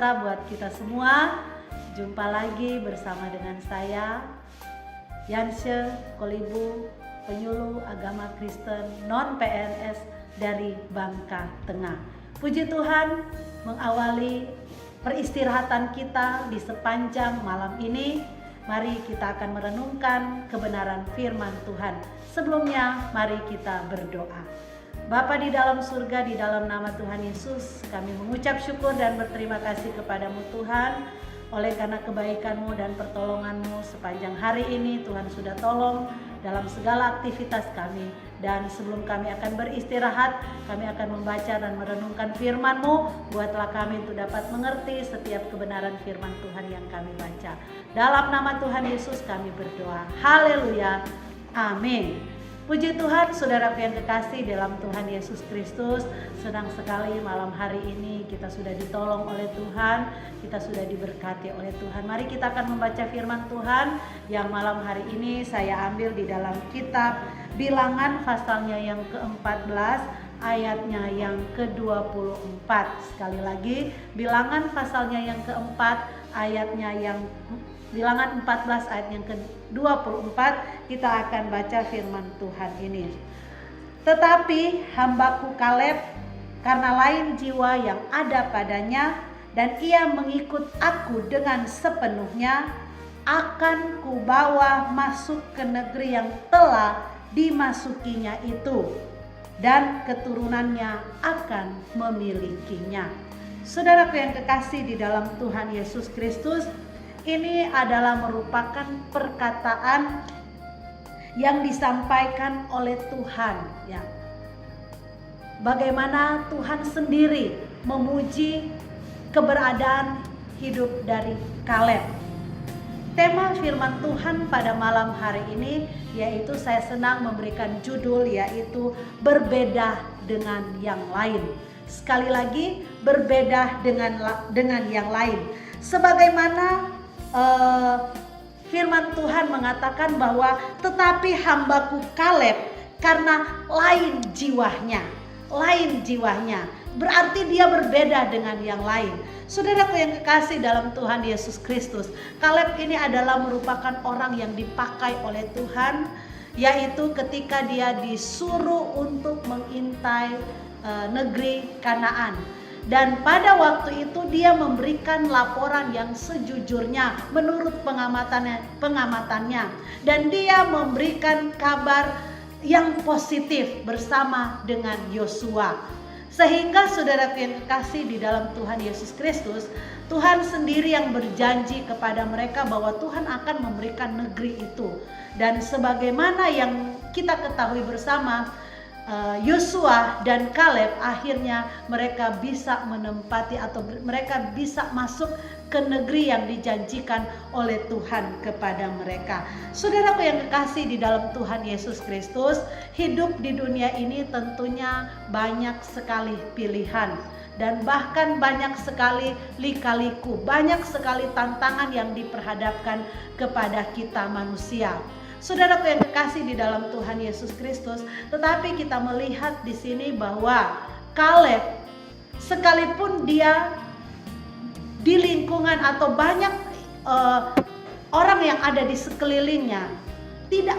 sejahtera buat kita semua. Jumpa lagi bersama dengan saya, Yanshe Kolibu, penyuluh agama Kristen non-PNS dari Bangka Tengah. Puji Tuhan, mengawali peristirahatan kita di sepanjang malam ini, mari kita akan merenungkan kebenaran firman Tuhan. Sebelumnya, mari kita berdoa. Bapa di dalam surga, di dalam nama Tuhan Yesus, kami mengucap syukur dan berterima kasih kepadamu Tuhan, oleh karena kebaikan-Mu dan pertolongan-Mu sepanjang hari ini. Tuhan sudah tolong dalam segala aktivitas kami. Dan sebelum kami akan beristirahat, kami akan membaca dan merenungkan firman-Mu. Buatlah kami untuk dapat mengerti setiap kebenaran firman Tuhan yang kami baca. Dalam nama Tuhan Yesus kami berdoa. Haleluya. Amin. Puji Tuhan, saudaraku yang kekasih dalam Tuhan Yesus Kristus. Senang sekali malam hari ini kita sudah ditolong oleh Tuhan, kita sudah diberkati oleh Tuhan. Mari kita akan membaca firman Tuhan yang malam hari ini saya ambil di dalam kitab Bilangan pasalnya yang ke-14 ayatnya yang ke-24. Sekali lagi, Bilangan pasalnya yang ke-4 ayatnya yang Bilangan 14 ayat yang ke-24, kita akan baca firman Tuhan ini. Tetapi hambaku Kaleb, karena lain jiwa yang ada padanya, dan ia mengikut aku dengan sepenuhnya, akan kubawa masuk ke negeri yang telah dimasukinya itu, dan keturunannya akan memilikinya. Saudaraku yang kekasih di dalam Tuhan Yesus Kristus, ini adalah merupakan perkataan yang disampaikan oleh Tuhan, ya. Bagaimana Tuhan sendiri memuji keberadaan hidup dari Kaleb. Tema firman Tuhan pada malam hari ini yaitu saya senang memberikan judul yaitu berbeda dengan yang lain. Sekali lagi, berbeda dengan yang lain. Sebagaimana firman Tuhan mengatakan bahwa tetapi hambaku Kaleb karena lain jiwanya, berarti dia berbeda dengan yang lain. Saudaraku yang kekasih dalam Tuhan Yesus Kristus, Kaleb ini adalah merupakan orang yang dipakai oleh Tuhan, yaitu ketika dia disuruh untuk mengintai negeri Kanaan. Dan pada waktu itu dia memberikan laporan yang sejujurnya menurut pengamatannya. Dan dia memberikan kabar yang positif bersama dengan Yosua. Sehingga saudaraku yang kekasih di dalam Tuhan Yesus Kristus, Tuhan sendiri yang berjanji kepada mereka bahwa Tuhan akan memberikan negeri itu. Dan sebagaimana yang kita ketahui bersama, Yosua dan Kaleb akhirnya mereka bisa menempati atau mereka bisa masuk ke negeri yang dijanjikan oleh Tuhan kepada mereka. Saudaraku yang kekasih di dalam Tuhan Yesus Kristus, hidup di dunia ini tentunya banyak sekali pilihan dan bahkan banyak sekali lika-liku, banyak sekali tantangan yang diperhadapkan kepada kita manusia. Saudaraku yang kekasih di dalam Tuhan Yesus Kristus, tetapi kita melihat di sini bahwa Kaleb sekalipun dia di lingkungan atau banyak orang yang ada di sekelilingnya tidak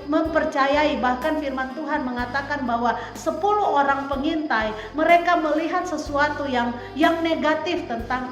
mempercayai, bahkan firman Tuhan mengatakan bahwa 10 orang pengintai mereka melihat sesuatu yang negatif tentang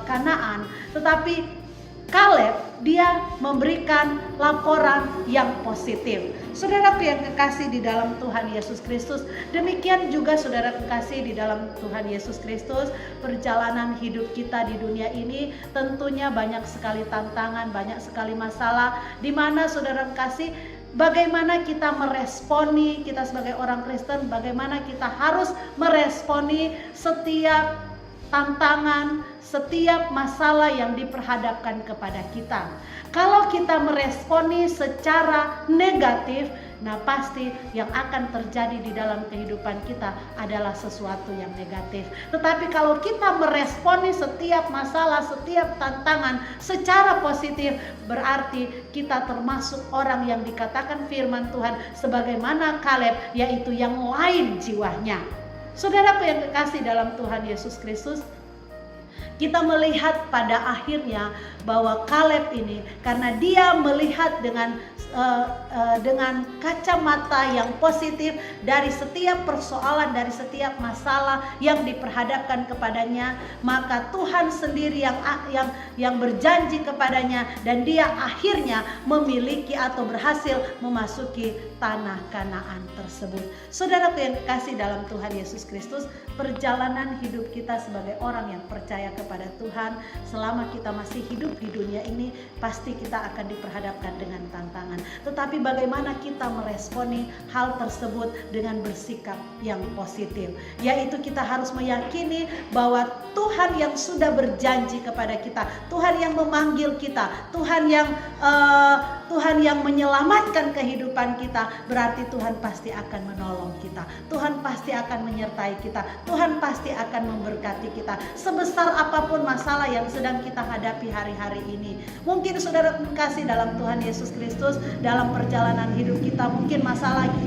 Kanaan, tetapi Kaleb dia memberikan laporan yang positif. Saudaraku yang kekasih di dalam Tuhan Yesus Kristus, demikian juga saudara kekasih di dalam Tuhan Yesus Kristus, perjalanan hidup kita di dunia ini tentunya banyak sekali tantangan, banyak sekali masalah, di mana saudara kekasih bagaimana kita meresponi, kita sebagai orang Kristen, bagaimana kita harus meresponi setiap tantangan, setiap masalah yang diperhadapkan kepada kita. Kalau kita meresponi secara negatif, nah pasti yang akan terjadi di dalam kehidupan kita adalah sesuatu yang negatif. Tetapi kalau kita meresponi setiap masalah, setiap tantangan secara positif, berarti kita termasuk orang yang dikatakan firman Tuhan sebagaimana Kaleb, yaitu yang lain jiwanya. Saudaraku yang kekasih dalam Tuhan Yesus Kristus, Kita melihat pada akhirnya bahwa Kaleb ini karena dia melihat dengan kacamata yang positif dari setiap persoalan, dari setiap masalah yang diperhadapkan kepadanya, maka Tuhan sendiri yang berjanji kepadanya dan dia akhirnya memiliki atau berhasil memasuki tanah Kanaan tersebut. Saudaraku yang kekasih dalam Tuhan Yesus Kristus, perjalanan hidup kita sebagai orang yang percaya kepada Tuhan, selama kita masih hidup di dunia ini, pasti kita akan diperhadapkan dengan tantangan. Tetapi bagaimana kita meresponi hal tersebut dengan bersikap yang positif, yaitu kita harus meyakini bahwa Tuhan yang sudah berjanji kepada kita, Tuhan yang memanggil kita, Tuhan yang menyelamatkan kehidupan kita, berarti Tuhan pasti akan menolong kita, Tuhan pasti akan menyertai kita, Tuhan pasti akan memberkati kita sebesar apapun masalah yang sedang kita hadapi hari-hari ini. Mungkin saudara kasih dalam Tuhan Yesus Kristus, dalam perjalanan hidup kita mungkin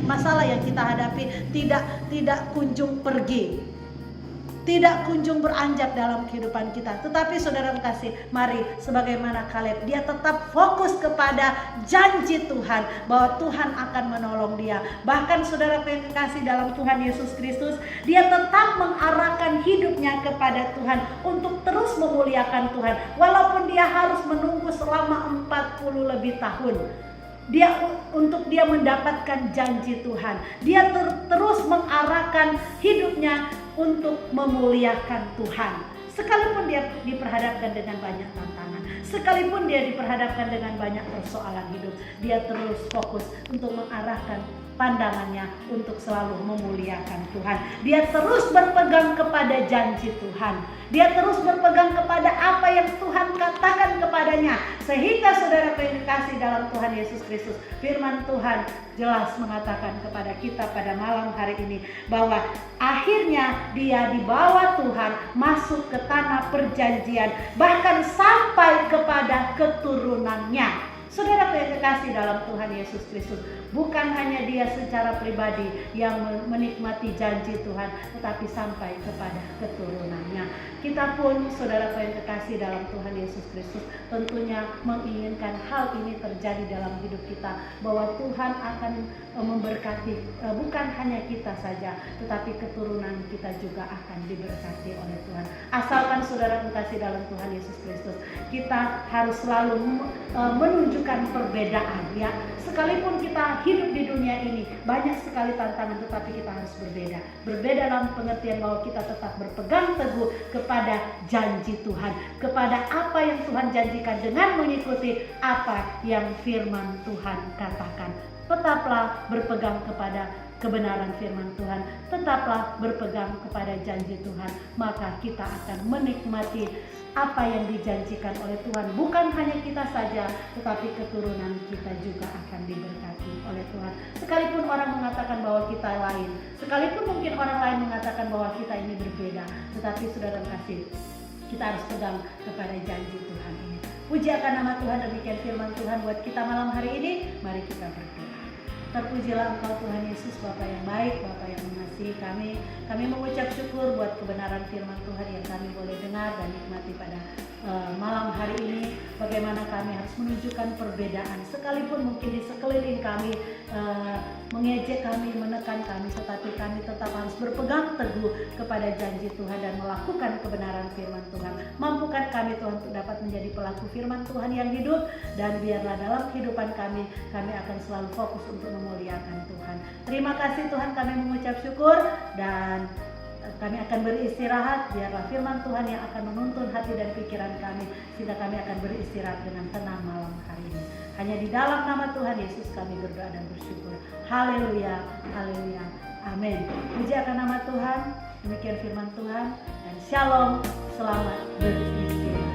masalah yang kita hadapi tidak kunjung pergi, tidak kunjung beranjak dalam kehidupan kita. Tetapi saudara kasih, mari sebagaimana Kaleb, dia tetap fokus kepada janji Tuhan bahwa Tuhan akan menolong dia. Bahkan saudara yang kekasih dalam Tuhan Yesus Kristus, dia tetap mengarahkan hidupnya kepada Tuhan untuk terus memuliakan Tuhan, walaupun dia harus menunggu selama 40 lebih tahun. Untuk dia mendapatkan janji Tuhan, dia terus mengarahkan hidupnya untuk memuliakan Tuhan. Sekalipun dia diperhadapkan dengan banyak tantangan, sekalipun dia diperhadapkan dengan banyak persoalan hidup, dia terus fokus untuk mengarahkan pandangannya untuk selalu memuliakan Tuhan. Dia terus berpegang kepada janji Tuhan. Dia terus berpegang kepada apa yang Tuhan katakan kepadanya. Sehingga saudara yang dikasih dalam Tuhan Yesus Kristus, firman Tuhan jelas mengatakan kepada kita pada malam hari ini bahwa akhirnya dia dibawa Tuhan masuk ke tanah perjanjian, bahkan sampai kepada keturunannya. Saudara yang kekasih dalam Tuhan Yesus Kristus, bukan hanya dia secara pribadi yang menikmati janji Tuhan, tetapi sampai kepada keturunannya. Kita pun saudara yang kekasih dalam Tuhan Yesus Kristus tentunya menginginkan hal ini terjadi dalam hidup kita, bahwa Tuhan akan memberkati bukan hanya kita saja, tetapi keturunan kita juga akan diberkati oleh Tuhan. Asalkan saudara kekasih dalam Tuhan Yesus Kristus, kita harus selalu menunjukkan perbedaan, ya. Sekalipun kita hidup di dunia ini banyak sekali tantangan, tetapi kita harus berbeda dalam pengertian bahwa kita tetap berpegang teguh kepada janji Tuhan, kepada apa yang Tuhan janjikan dengan mengikuti apa yang firman Tuhan katakan. Tetaplah berpegang kepada kebenaran firman Tuhan, tetaplah berpegang kepada janji Tuhan, maka kita akan menikmati apa yang dijanjikan oleh Tuhan. Bukan hanya kita saja, tetapi keturunan kita juga akan diberkati oleh Tuhan. Sekalipun orang mengatakan bahwa kita lain, sekalipun mungkin orang lain mengatakan bahwa kita ini berbeda, tetapi saudara kasih, kita harus pegang kepada janji Tuhan ini. Puji akan nama Tuhan, demikian firman Tuhan buat kita malam hari ini. Mari kita berdoa. Terpujilah Engkau Tuhan Yesus, Bapa yang baik, Bapa yang mengasihi kami. Kami mengucap syukur buat kebenaran firman Tuhan yang kami boleh dengar dan nikmati pada malam hari ini. Bagaimana kami harus menunjukkan perbedaan, sekalipun mungkin di sekeliling kami mengejek kami, menekan kami, tetapi kami tetap harus berpegang teguh kepada janji Tuhan dan melakukan kebenaran firman Tuhan. Mampukan kami Tuhan untuk dapat menjadi pelaku firman Tuhan yang hidup, dan biarlah dalam kehidupan kami akan selalu fokus untuk memuliakan Tuhan. Terima kasih Tuhan, kami mengucap syukur dan kami akan beristirahat. Biarlah firman Tuhan yang akan menuntun hati dan pikiran kami, sehingga kami akan beristirahat dengan tenang malam hari ini. Hanya di dalam nama Tuhan Yesus kami berdoa dan bersyukur. Haleluya, haleluya, amin. Puji akan nama Tuhan. Demikian firman Tuhan, dan shalom, selamat beristirahat.